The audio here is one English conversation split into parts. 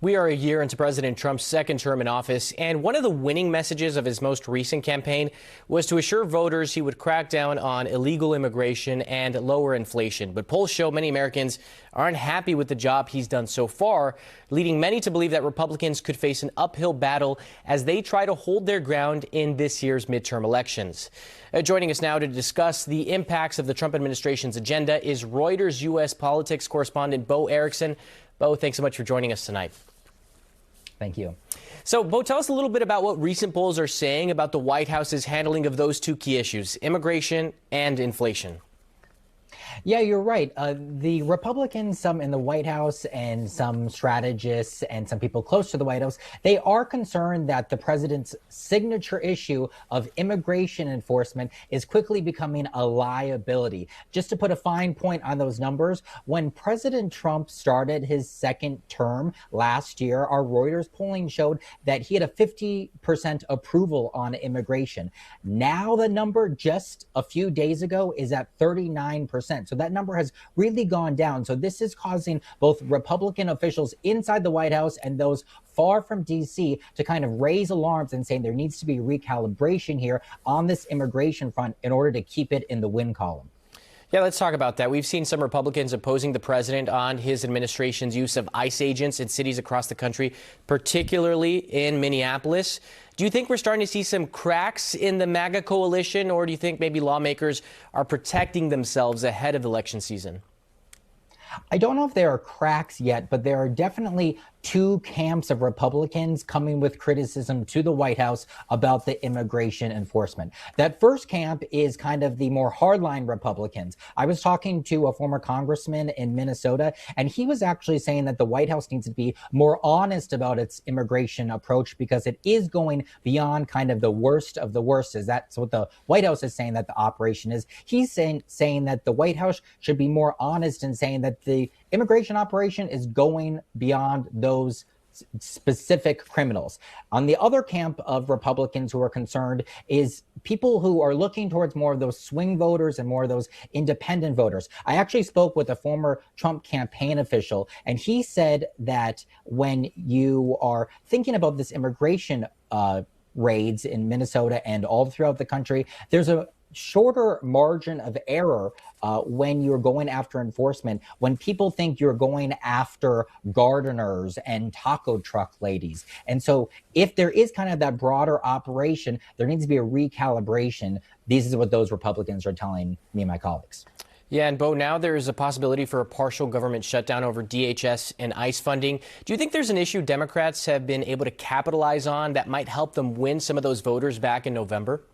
We are a year into President Trump's second term in office, and one of the winning messages of his most recent campaign was to assure voters he would crack down on illegal immigration and lower inflation. But polls show many Americans aren't happy with the job he's done so far, leading many to believe that Republicans could face an uphill battle as they try to hold their ground in this year's midterm elections. Joining us now to discuss the impacts of the Trump administration's agenda is Reuters U.S. politics correspondent Bo Erickson. Bo, thanks so much for joining us tonight. Thank you. So, Bo, tell us a little bit about what recent polls are saying about the White House's handling of those two key issues, immigration and inflation. Yeah, you're right. The Republicans, some in the White House and some strategists and some people close to the White House, they are concerned that the president's signature issue of immigration enforcement is quickly becoming a liability. Just to put a fine point on those numbers, when President Trump started his second term last year, our Reuters polling showed that he had a 50% approval on immigration. Now the number just a few days ago is at 39%. So that number has really gone down. So this is causing both Republican officials inside the White House and those far from D.C. to kind of raise alarms and saying there needs to be recalibration here on this immigration front in order to keep it in the win column. Yeah, let's talk about that. We've seen some Republicans opposing the president on his administration's use of ICE agents in cities across the country, particularly in Minneapolis. Do you think we're starting to see some cracks in the MAGA coalition, or do you think maybe lawmakers are protecting themselves ahead of the election season? I don't know if there are cracks yet, but there are definitely two camps of Republicans coming with criticism to the White House about the immigration enforcement. That first camp is kind of the more hardline Republicans. I was talking to a former congressman in Minnesota, and he was actually saying that the White House needs to be more honest about its immigration approach because it is going beyond kind of the worst of the worst. That's what the White House is saying that the operation is. He's saying that the White House should be more honest in saying that the immigration operation is going beyond those specific criminals. On the other camp of Republicans who are concerned is people who are looking towards more of those swing voters and more of those independent voters. I actually spoke with a former Trump campaign official, and he said that when you are thinking about this immigration raids in Minnesota and all throughout the country, there's a shorter margin of error when you're going after enforcement, when people think you're going after gardeners and taco truck ladies. And so if there is kind of that broader operation, there needs to be a recalibration. This is what those Republicans are telling me and my colleagues. Yeah, and Bo, now there is a possibility for a partial government shutdown over DHS and ICE funding. Do you think there's an issue Democrats have been able to capitalize on that might help them win some of those voters back in November?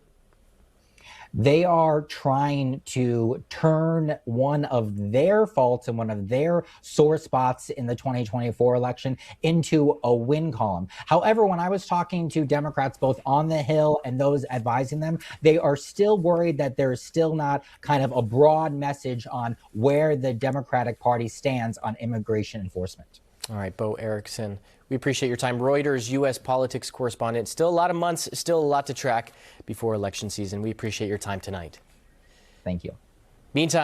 They are trying to turn one of their faults and one of their sore spots in the 2024 election into a win column. However, when I was talking to Democrats, both on the Hill and those advising them, they are still worried that there is still not kind of a broad message on where the Democratic Party stands on immigration enforcement. All right, Bo Erickson, we appreciate your time. Reuters U.S. politics correspondent. Still a lot of months, still a lot to track before election season. We appreciate your time tonight. Thank you. Meantime,